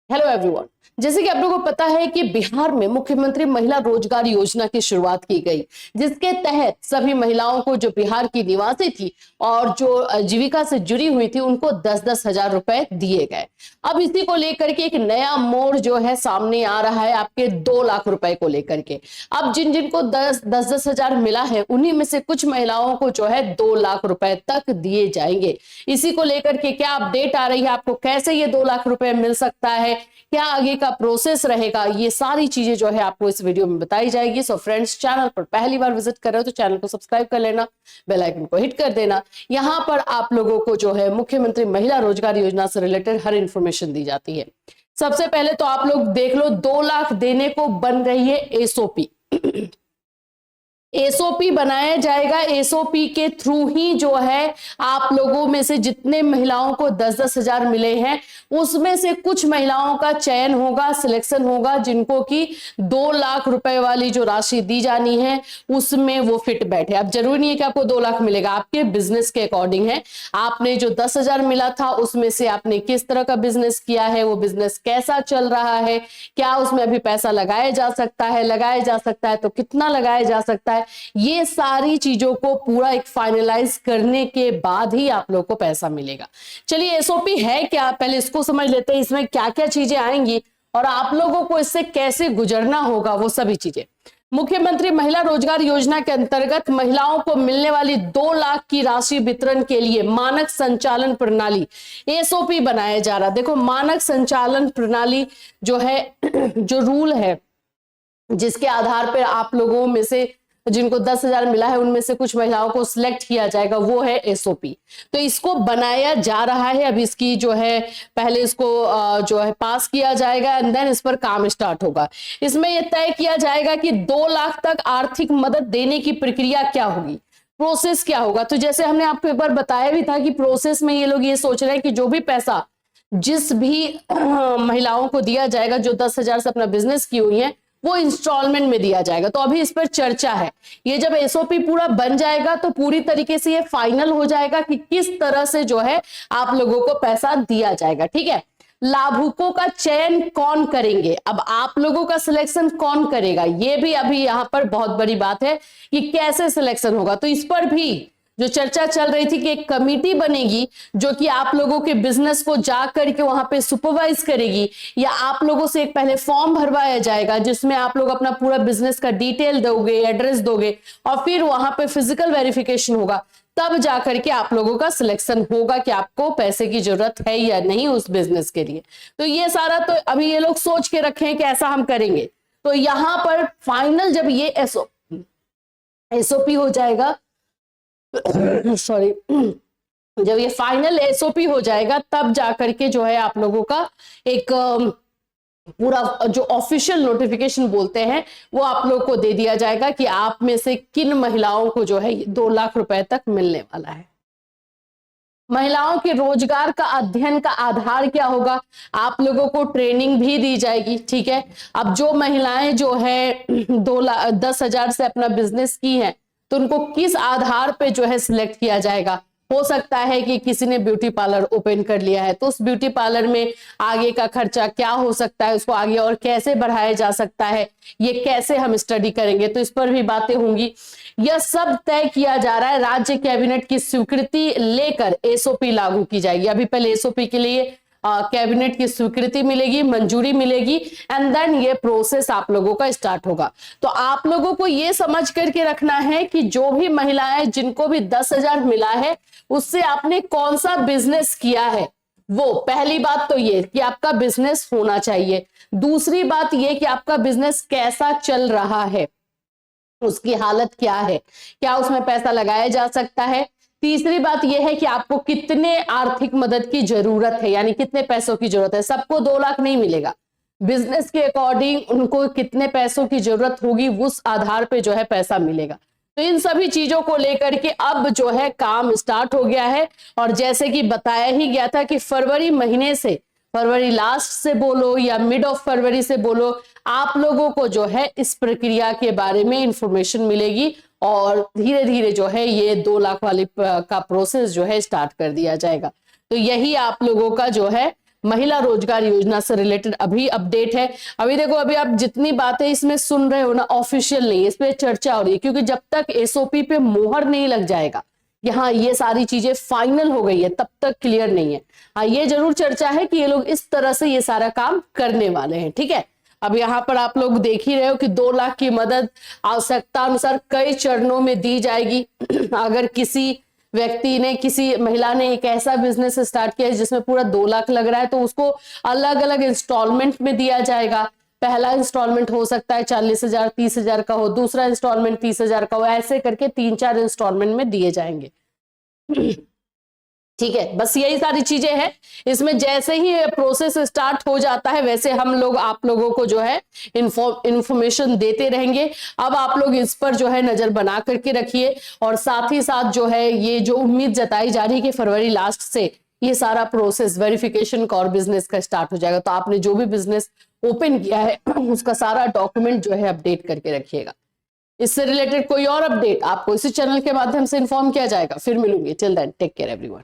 Hello everyone. जैसे कि आप लोगों को पता है कि बिहार में मुख्यमंत्री महिला रोजगार योजना की शुरुआत की गई, जिसके तहत सभी महिलाओं को जो बिहार की निवासी थी और जो जीविका से जुड़ी हुई थी उनको 10-10 हजार रुपए दिए गए। अब इसी को लेकर के एक नया मोड़ जो है सामने आ रहा है आपके 2 लाख रुपए को लेकर के। अब जिन जिनको 10-10 हजार मिला है उन्हीं में से कुछ महिलाओं को जो है 2 लाख रुपए तक दिए जाएंगे। इसी को लेकर के क्या अपडेट आ रही है, आपको कैसे ये 2 लाख रुपए मिल सकता है, क्या आगे का प्रोसेस रहेगा, ये सारी चीजें जो है आपको इस वीडियो में बताई जाएगी। सो फ्रेंड्स, चैनल पर पहली बार विजिट कर रहे हो तो चैनल को सब्सक्राइब कर लेना, बेल आइकन को हिट कर देना। यहाँ पर आप लोगों को जो है मुख्यमंत्री महिला रोजगार योजना से रिलेटेड हर इंफॉर्मेशन दी जाती है। सबसे पहले तो आप लोग देख लो, 2 लाख देने को बन रही है एसओपी। एसओपी बनाया जाएगा। एसओपी के थ्रू ही जो है आप लोगों में से जितने महिलाओं को 10-10 हजार मिले हैं उसमें से कुछ महिलाओं का चयन होगा, सिलेक्शन होगा, जिनको कि 2 लाख रुपए वाली जो राशि दी जानी है उसमें वो फिट बैठे। अब जरूरी नहीं है कि आपको 2 लाख मिलेगा, आपके बिजनेस के अकॉर्डिंग है। आपने जो 10 हजार मिला था उसमें से आपने किस तरह का बिजनेस किया है, वो बिजनेस कैसा चल रहा है, क्या उसमें अभी पैसा लगाया जा सकता है तो कितना लगाया जा सकता है, ये सारी चीजों को पूरा एक फाइनलाइज करने के बाद ही आप लोग को पैसा मिलेगा। चलिए, एसओपी है क्या, पहले इसको समझ लेते हैं। इसमें क्या क्या चीजें आएंगी और आप लोगों को इससे कैसे गुजरना होगा, वो सभी चीजें। मुख्यमंत्री महिला रोजगार योजना के अंतर्गत महिलाओं को मिलने वाली 2 लाख की राशि वितरण के लिए मानक संचालन प्रणाली एसओपी बनाया जा रहा। देखो, मानक संचालन प्रणाली जो है जो रूल है जिसके आधार पर आप लोगों में से जिनको 10 हजार मिला है उनमें से कुछ महिलाओं को सिलेक्ट किया जाएगा, वो है एसओपी। तो इसको बनाया जा रहा है। अब इसकी जो है पहले इसको जो है पास किया जाएगा एंड देन इस पर काम स्टार्ट होगा। इसमें यह तय किया जाएगा कि 2 लाख तक आर्थिक मदद देने की प्रक्रिया क्या होगी, प्रोसेस क्या होगा। तो जैसे हमने आपको एक बार बताया भी था कि प्रोसेस में ये लोग ये सोच रहे हैं कि जो भी पैसा जिस भी महिलाओं को दिया जाएगा जो 10 हजार से अपना बिजनेस की हुई है वो इंस्टॉलमेंट में दिया जाएगा। तो अभी इस पर चर्चा है। ये जब एसओपी पूरा बन जाएगा तो पूरी तरीके से ये फाइनल हो जाएगा कि किस तरह से जो है आप लोगों को पैसा दिया जाएगा। ठीक है, लाभुकों का चयन कौन करेंगे, अब आप लोगों का सिलेक्शन कौन करेगा, ये भी अभी यहां पर बहुत बड़ी बात है कि कैसे सिलेक्शन होगा। तो इस पर भी जो चर्चा चल रही थी कि एक कमेटी बनेगी जो कि आप लोगों के बिजनेस को जा करके वहां पे सुपरवाइज करेगी, या आप लोगों से एक पहले फॉर्म भरवाया जाएगा जिसमें आप लोग अपना पूरा बिजनेस का डिटेल दोगे, एड्रेस दोगे और फिर वहां पे फिजिकल वेरिफिकेशन होगा, तब जाकर के आप लोगों का सिलेक्शन होगा कि आपको पैसे की जरूरत है या नहीं उस बिजनेस के लिए। तो ये सारा तो अभी ये लोग सोच के रखे हैं कि ऐसा हम करेंगे। तो यहां पर फाइनल जब ये एसओपी हो जाएगा सॉरी जब ये फाइनल एसओपी हो जाएगा तब जाकर के जो है आप लोगों का एक पूरा जो ऑफिशियल नोटिफिकेशन बोलते हैं वो आप लोग को दे दिया जाएगा कि आप में से किन महिलाओं को जो है 2 लाख रुपए तक मिलने वाला है। महिलाओं के रोजगार का अध्ययन का आधार क्या होगा, आप लोगों को ट्रेनिंग भी दी जाएगी। ठीक है, अब जो महिलाएं जो है 10 हजार से अपना बिजनेस की हैं तो उनको किस आधार पे जो है सिलेक्ट किया जाएगा। हो सकता है कि किसी ने ब्यूटी पार्लर ओपन कर लिया है तो उस ब्यूटी पार्लर में आगे का खर्चा क्या हो सकता है, उसको आगे और कैसे बढ़ाया जा सकता है, ये कैसे हम स्टडी करेंगे, तो इस पर भी बातें होंगी। यह सब तय किया जा रहा है। राज्य कैबिनेट की स्वीकृति लेकर एसओपी लागू की जाएगी। अभी पहले एसओपी के लिए कैबिनेट की स्वीकृति मिलेगी, मंजूरी मिलेगी एंड देन ये प्रोसेस आप लोगों का स्टार्ट होगा। तो आप लोगों को ये समझ करके रखना है कि जो भी महिलाएं जिनको भी 10 हजार मिला है उससे आपने कौन सा बिजनेस किया है। वो पहली बात तो ये कि आपका बिजनेस होना चाहिए। दूसरी बात ये कि आपका बिजनेस कैसा चल रहा है, उसकी हालत क्या है, क्या उसमें पैसा लगाया जा सकता है। तीसरी बात यह है कि आपको कितने आर्थिक मदद की जरूरत है, यानी कितने पैसों की जरूरत है। सबको 2 लाख नहीं मिलेगा, बिजनेस के अकॉर्डिंग उनको कितने पैसों की जरूरत होगी उस आधार पे जो है पैसा मिलेगा। तो इन सभी चीजों को लेकर के अब जो है काम स्टार्ट हो गया है। और जैसे कि बताया ही गया था कि फरवरी महीने से, फरवरी लास्ट से बोलो या मिड ऑफ फरवरी से बोलो, आप लोगों को जो है इस प्रक्रिया के बारे में इंफॉर्मेशन मिलेगी और धीरे धीरे जो है ये 2 लाख वाली का प्रोसेस जो है स्टार्ट कर दिया जाएगा। तो यही आप लोगों का जो है महिला रोजगार योजना से रिलेटेड अभी अपडेट है। अभी देखो, अभी आप जितनी बातें इसमें सुन रहे हो ना, ऑफिशियल नहीं, इस पे चर्चा हो रही है, क्योंकि जब तक एसओपी पे मोहर नहीं लग जाएगा, यहाँ ये सारी चीजें फाइनल हो गई है, तब तक क्लियर नहीं है। हाँ, ये जरूर चर्चा है कि ये लोग इस तरह से ये सारा काम करने वाले हैं, ठीक है। अब यहाँ पर आप लोग देख ही रहे हो कि 2 लाख की मदद आवश्यकता अनुसार कई चरणों में दी जाएगी। अगर किसी व्यक्ति ने, किसी महिला ने एक ऐसा बिजनेस स्टार्ट किया जिसमें पूरा 2 लाख लग रहा है, तो उसको अलग अलग इंस्टॉलमेंट में दिया जाएगा। पहला इंस्टॉलमेंट हो सकता है 40,000 30,000 का हो, दूसरा इंस्टॉलमेंट 30,000 का हो, ऐसे करके 3-4 इंस्टॉलमेंट में दिए जाएंगे। ठीक है, बस यही सारी चीजें हैं इसमें। जैसे ही प्रोसेस स्टार्ट हो जाता है वैसे हम लोग आप लोगों को जो है इंफॉर्मेशन देते रहेंगे। अब आप लोग इस पर जो है नजर बना करके रखिए, और साथ ही साथ जो है ये जो उम्मीद जताई जा रही है कि फरवरी लास्ट से ये सारा प्रोसेस वेरिफिकेशन का और बिजनेस का स्टार्ट हो जाएगा, तो आपने जो भी बिजनेस ओपन किया है उसका सारा डॉक्यूमेंट जो है अपडेट करके रखिएगा। इससे रिलेटेड कोई और अपडेट आपको इसी चैनल के माध्यम से इन्फॉर्म किया जाएगा। फिर मिलूंगी, till then take care everyone.